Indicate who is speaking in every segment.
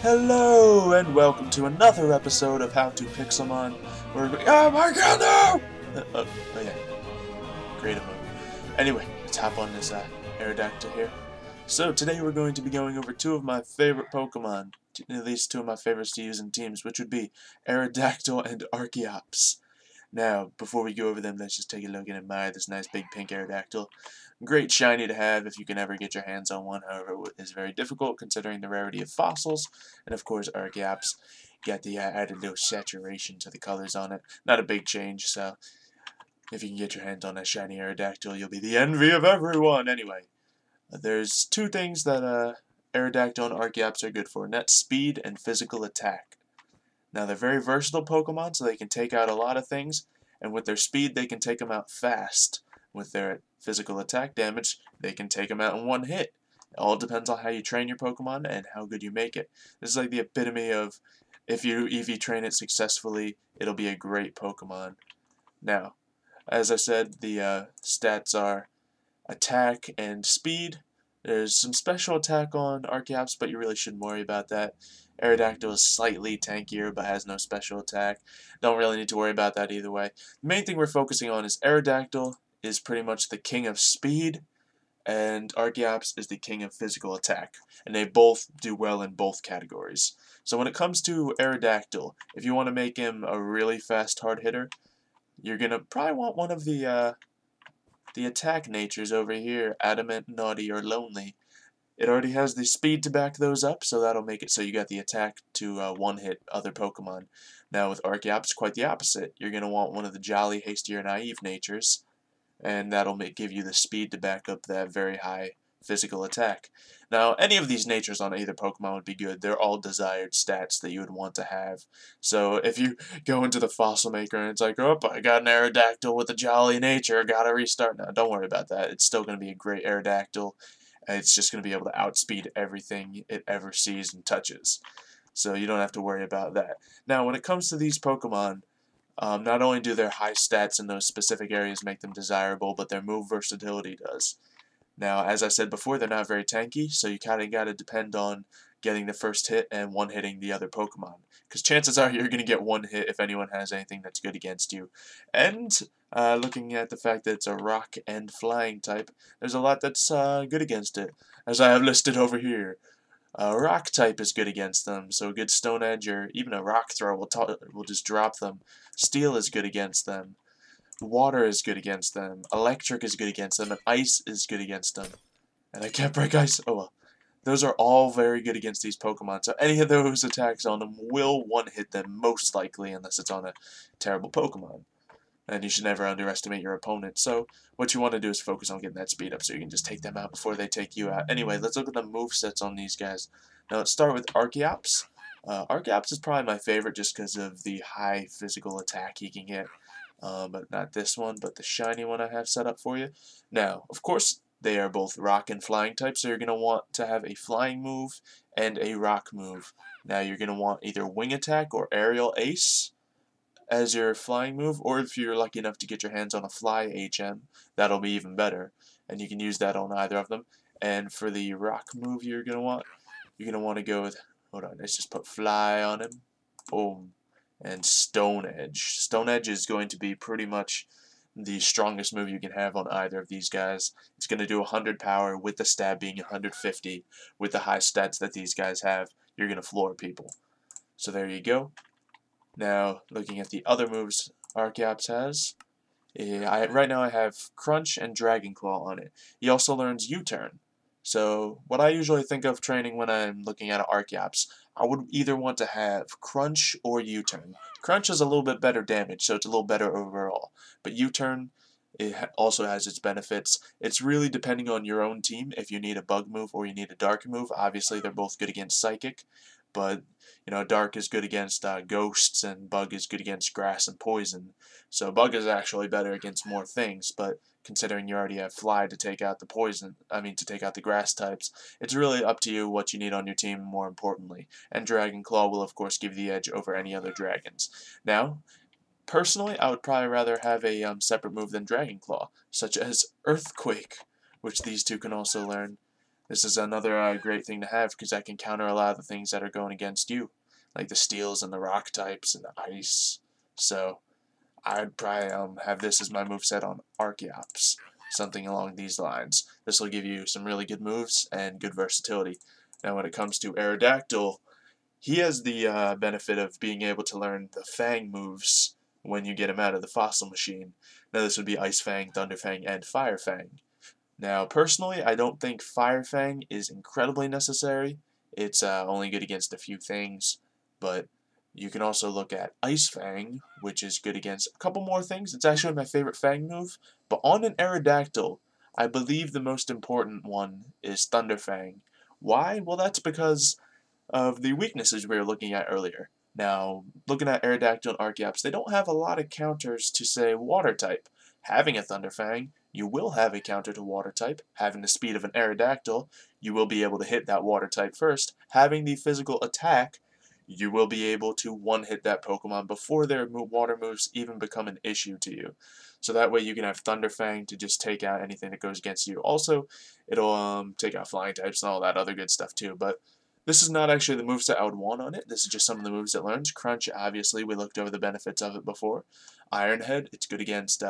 Speaker 1: Hello and welcome to another episode of How to Pixelmon. Oh my god, no! Oh yeah, creative mode. Anyway, let's hop on this Aerodactyl here. So today we're going to be going over two of my favorite Pokemon, at least two of my favorites to use in teams, which would be Aerodactyl and Archeops. Now, before we go over them, let's just take a look and admire this nice big pink Aerodactyl. Great shiny to have if you can ever get your hands on one, however it is very difficult considering the rarity of fossils. And of course Archeops got the added little saturation to the colors on it. Not a big change, so if you can get your hands on that shiny Aerodactyl, you'll be the envy of everyone. Anyway, there's two things that Aerodactyl and Archeops are good for, and that's speed and physical attack. Now they're very versatile Pokemon, so they can take out a lot of things, and with their speed they can take them out fast. With their physical attack damage, they can take them out in one hit. It all depends on how you train your Pokemon and how good you make it. This is like the epitome of if you EV train it successfully, it'll be a great Pokemon. Now, as I said, the stats are attack and speed. There's some special attack on Archeops, but you really shouldn't worry about that. Aerodactyl is slightly tankier, but has no special attack. Don't really need to worry about that either way. The main thing we're focusing on is Aerodactyl is pretty much the king of speed, and Archeops is the king of physical attack, and they both do well in both categories. So when it comes to Aerodactyl, if you want to make him a really fast hard hitter, you're gonna probably want one of the attack natures over here, Adamant, Naughty, or Lonely. It already has the speed to back those up, so that'll make it so you got the attack to one-hit other Pokemon. Now with Archeops, quite the opposite. You're gonna want one of the Jolly, Hasty, or Naive natures, and that'll give you the speed to back up that very high physical attack. Now, any of these natures on either Pokemon would be good. They're all desired stats that you would want to have. So if you go into the fossil maker and it's like, oh, I got an Aerodactyl with a jolly nature, gotta restart. Now, don't worry about that. It's still going to be a great Aerodactyl. It's just going to be able to outspeed everything it ever sees and touches. So you don't have to worry about that. Now, when it comes to these Pokemon, not only do their high stats in those specific areas make them desirable, but their move versatility does. Now, as I said before, they're not very tanky, so you kind of got to depend on getting the first hit and one-hitting the other Pokemon. Because chances are you're going to get one hit if anyone has anything that's good against you. And looking at the fact that it's a rock and flying type, there's a lot that's good against it, as I have listed over here. Rock type is good against them, so a good Stone Edge or even a Rock Throw will just drop them. Steel is good against them. Water is good against them. Electric is good against them, and Ice is good against them. And I can't break Ice. Oh well. Those are all very good against these Pokemon, so any of those attacks on them will one-hit them most likely, unless it's on a terrible Pokemon. And you should never underestimate your opponent. So what you want to do is focus on getting that speed up so you can just take them out before they take you out. Anyway, let's look at the movesets on these guys. Now let's start with Archeops. Archeops is probably my favorite just because of the high physical attack he can get. But not this one, but the shiny one I have set up for you. Now, of course, they are both rock and flying types, so you're going to want to have a flying move and a rock move. Now you're going to want either wing attack or aerial ace as your flying move, or if you're lucky enough to get your hands on a fly HM, that'll be even better, and you can use that on either of them. And for the rock move you're gonna want to go with, hold on, let's just put fly on him, boom, and Stone Edge. Stone Edge is going to be pretty much the strongest move you can have on either of these guys. It's going to do 100 power with the stab being 150. With the high stats that these guys have, you're going to floor people. So there you go. Now, looking at the other moves Archeops has, right now I have Crunch and Dragon Claw on it. He also learns U-Turn. So, what I usually think of training when I'm looking at an Archeops, I would either want to have Crunch or U-Turn. Crunch is a little bit better damage, so it's a little better overall. But U-Turn, also has its benefits. It's really depending on your own team if you need a bug move or you need a dark move. Obviously, they're both good against Psychic. But, you know, Dark is good against ghosts, and Bug is good against grass and poison. So Bug is actually better against more things, but considering you already have Fly to take out the to take out the grass types, it's really up to you what you need on your team, more importantly. And Dragon Claw will, of course, give you the edge over any other dragons. Now, personally, I would probably rather have a separate move than Dragon Claw, such as Earthquake, which these two can also learn. This is another great thing to have because I can counter a lot of the things that are going against you, like the steels and the rock types and the ice. So I'd probably have this as my moveset on Archeops, something along these lines. This will give you some really good moves and good versatility. Now when it comes to Aerodactyl, he has the benefit of being able to learn the Fang moves when you get him out of the fossil machine. Now this would be Ice Fang, Thunder Fang, and Fire Fang. Now personally, I don't think Fire Fang is incredibly necessary. It's only good against a few things, but you can also look at Ice Fang, which is good against a couple more things. It's actually my favorite Fang move, but on an Aerodactyl, I believe the most important one is Thunder Fang. Why? Well, that's because of the weaknesses we were looking at earlier. Now, looking at Aerodactyl and Archeops, they don't have a lot of counters to, say, Water type. Having a Thunder Fang, you will have a counter to Water type. Having the speed of an Aerodactyl, you will be able to hit that Water type first. Having the physical attack, you will be able to one-hit that Pokemon before their water moves even become an issue to you. So that way you can have Thunder Fang to just take out anything that goes against you. Also, it'll take out flying types and all that other good stuff too, but this is not actually the moveset I would want on it. This is just some of the moves it learns. Crunch, obviously, we looked over the benefits of it before. Iron Head, it's good against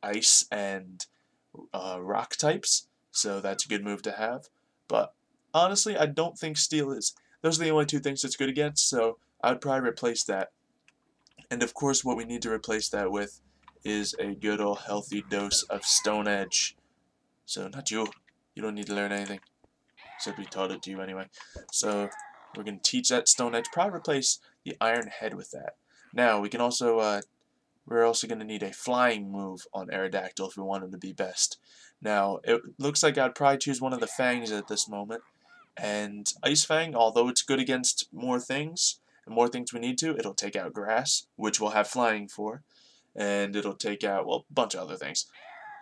Speaker 1: ice and rock types, so that's a good move to have. But honestly, I don't think Steel is. Those are the only two things it's good against, so I'd probably replace that. And of course, what we need to replace that with is a good old healthy dose of Stone Edge. So, not you. You don't need to learn anything. Except we taught it to you anyway. So we're going to teach that Stone Edge. Probably replace the Iron Head with that. Now we can also we're also going to need a flying move on Aerodactyl if we want him to be best. Now it looks like I'd probably choose one of the Fangs at this moment. And Ice Fang, although it's good against more things, and more things we need to, it'll take out Grass, which we'll have Flying for. And it'll take out, well, a bunch of other things.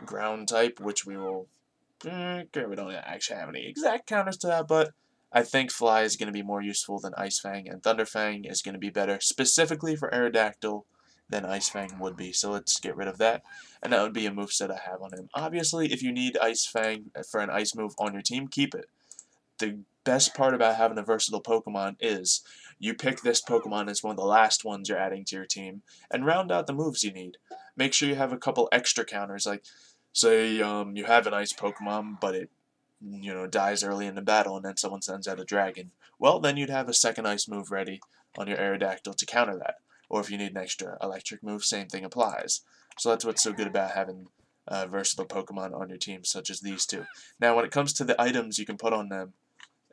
Speaker 1: Ground type, which we will okay, we don't actually have any exact counters to that, but I think Fly is going to be more useful than Ice Fang, and Thunder Fang is going to be better specifically for Aerodactyl than Ice Fang would be. So let's get rid of that, and that would be a moveset I have on him. Obviously, if you need Ice Fang for an ice move on your team, keep it. The best part about having a versatile Pokemon is you pick this Pokemon as one of the last ones you're adding to your team, and round out the moves you need. Make sure you have a couple extra counters, like say you have an ice Pokemon, but it dies early in the battle, and then someone sends out a dragon. Well, then you'd have a second ice move ready on your Aerodactyl to counter that. Or if you need an extra electric move, same thing applies. So that's what's so good about having versatile Pokemon on your team, such as these two. Now, when it comes to the items you can put on them,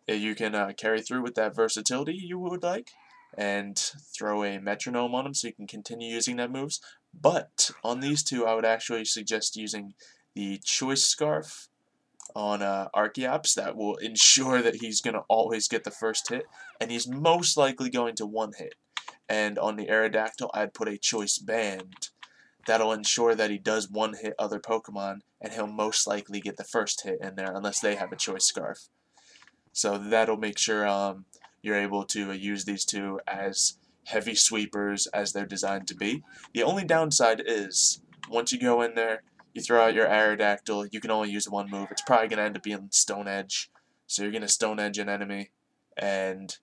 Speaker 1: you can carry through with that versatility you would like, and throw a metronome on them so you can continue using that moves. But on these two, I would actually suggest using the Choice Scarf on Archeops. That will ensure that he's going to always get the first hit, and he's most likely going to one-hit. And on the Aerodactyl, I'd put a Choice Band. That'll ensure that he does one-hit other Pokemon, and he'll most likely get the first hit in there unless they have a Choice Scarf. So that'll make sure you're able to use these two as heavy sweepers as they're designed to be. The only downside is, once you go in there, you throw out your Aerodactyl, you can only use one move. It's probably going to end up being Stone Edge. So you're going to Stone Edge an enemy, and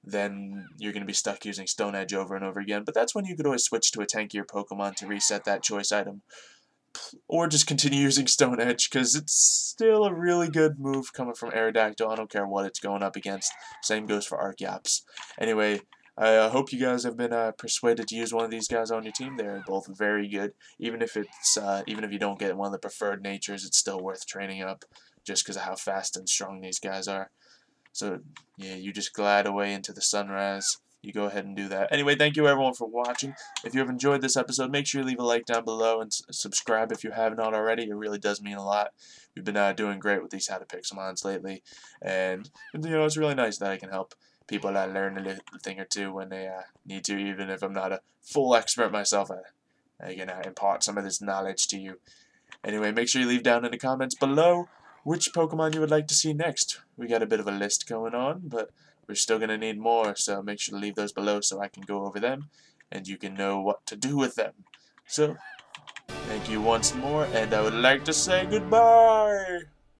Speaker 1: then you're going to be stuck using Stone Edge over and over again. But that's when you could always switch to a tankier Pokemon to reset that choice item. Or just continue using Stone Edge, because it's still a really good move coming from Aerodactyl. I don't care what it's going up against. Same goes for Archeops. Anyway, I hope you guys have been persuaded to use one of these guys on your team. They're both very good. Even if you don't get one of the preferred natures, it's still worth training up, just because of how fast and strong these guys are. So yeah, you just glide away into the sunrise. You go ahead and do that. Anyway, thank you everyone for watching. If you have enjoyed this episode, make sure you leave a like down below and subscribe if you have not already. It really does mean a lot. We've been doing great with these How to Pixelmons lately, and it's really nice that I can help people learn a little thing or two when they need to, even if I'm not a full expert myself. I can impart some of this knowledge to you. Anyway, make sure you leave down in the comments below which Pokemon you would like to see next. We got a bit of a list going on, but we're still going to need more, so make sure to leave those below so I can go over them, and you can know what to do with them. So, thank you once more, and I would like to say goodbye!